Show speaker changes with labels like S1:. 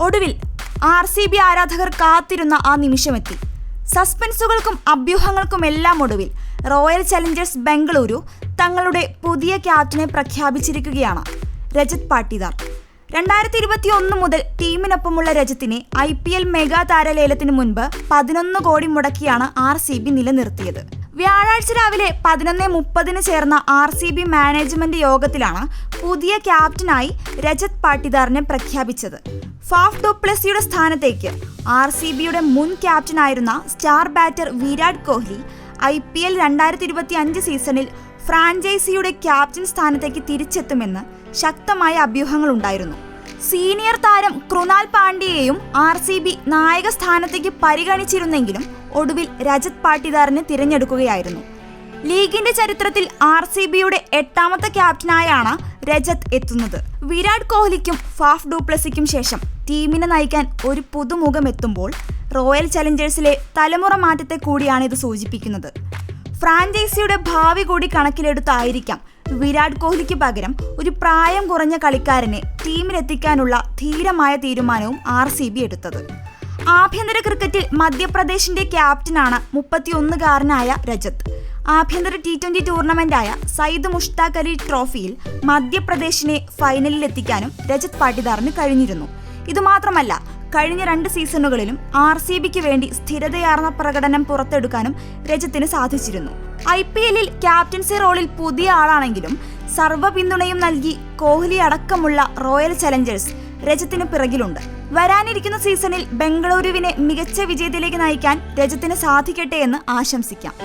S1: ഒടുവിൽ RCB ആരാധകർ കാത്തിരുന്ന ആ നിമിഷമെത്തി. സസ്പെൻസുകൾക്കും അഭ്യൂഹങ്ങൾക്കുമെല്ലാം ഒടുവിൽ റോയൽ ചലഞ്ചേഴ്സ് ബംഗളൂരു തങ്ങളുടെ പുതിയ ക്യാപ്റ്റനെ പ്രഖ്യാപിച്ചിരിക്കുകയാണ്. രജത് പാട്ടിദാർ. 2021 മുതൽ ടീമിനൊപ്പമുള്ള രജത്തിനെ IPL മെഗാ താരലേലത്തിന് മുൻപ് 11 കോടി മുടക്കിയാണ് RCB നിലനിർത്തിയത്. വ്യാഴാഴ്ച രാവിലെ 11:30 ചേർന്ന RCB മാനേജ്മെന്റ് യോഗത്തിലാണ് പുതിയ ക്യാപ്റ്റനായി രജത് പാട്ടിദാറിനെ പ്രഖ്യാപിച്ചത്. ഫാഫ് ഡു പ്ലസിയുടെ സ്ഥാനത്തേക്ക് RCBയുടെ മുൻ ക്യാപ്റ്റനായിരുന്ന star batter Virat Kohli IPL 2025 സീസണിൽ ഫ്രാഞ്ചൈസിയുടെ ക്യാപ്റ്റൻ സ്ഥാനത്തേക്ക് തിരിച്ചെത്തുമെന്ന് ശക്തമായ അഭ്യൂഹങ്ങളുണ്ടായിരുന്നു. സീനിയർ താരം കൃണാൽ പാണ്ഡ്യയെയും RCB നായക സ്ഥാനത്തേക്ക് പരിഗണിച്ചിരുന്നെങ്കിലും ഒടുവിൽ രജത് പാട്ടിദാറിനെ തിരഞ്ഞെടുക്കുകയായിരുന്നു. ലീഗിന്റെ ചരിത്രത്തിൽ RCBയുടെ 8ാമത്തെ ക്യാപ്റ്റനായാണ് രജത് എത്തുന്നത്. വിരാട് കോഹ്ലിക്കും ഫാഫ് ഡു പ്ലസിക്കും ശേഷം ടീമിനെ നയിക്കാൻ ഒരു പുതുമുഖം എത്തുമ്പോൾ റോയൽ ചലഞ്ചേഴ്സിലെ തലമുറ മാറ്റത്തെ കൂടിയാണ് ഇത് സൂചിപ്പിക്കുന്നത്. ഫ്രാഞ്ചൈസിയുടെ ഭാവി കൂടി കണക്കിലെടുത്തായിരിക്കാം വിരാട് കോഹ്ലിക്ക് പകരം ഒരു പ്രായം കുറഞ്ഞ കളിക്കാരനെ ടീമിലെത്തിക്കാനുള്ള ധീരമായ തീരുമാനവും RCB എടുത്തത്. ആഭ്യന്തര ക്രിക്കറ്റിൽ മധ്യപ്രദേശിന്റെ ക്യാപ്റ്റനാണ് 31-കാരനായ രജത്. ആഭ്യന്തര T20 ടൂർണമെന്റായ സയ്യിദ് മുഷ്താഖ് അലി ട്രോഫിയിൽ മധ്യപ്രദേശിനെ ഫൈനലിൽ എത്തിക്കാനും രജത് പാട്ടിദാറിന് കഴിഞ്ഞിരുന്നു. ഇതുമാത്രമല്ല, കഴിഞ്ഞ 2 സീസണുകളിലും RCBക്ക് വേണ്ടി സ്ഥിരതയാർന്ന പ്രകടനം പുറത്തെടുക്കാനും രജത്തിന് സാധിച്ചിരുന്നു. IPLൽ ക്യാപ്റ്റൻസി റോളിൽ പുതിയ ആളാണെങ്കിലും സർവ്വ പിന്തുണയും നൽകി കോഹ്ലി അടക്കമുള്ള റോയൽ ചലഞ്ചേഴ്സ് രജത്തിന് പിറകിലുണ്ട്. വരാനിരിക്കുന്ന സീസണിൽ ബംഗളൂരുവിനെ മികച്ച വിജയത്തിലേക്ക് നയിക്കാൻ രജത്തിന് സാധിക്കട്ടെ എന്ന് ആശംസിക്കാം.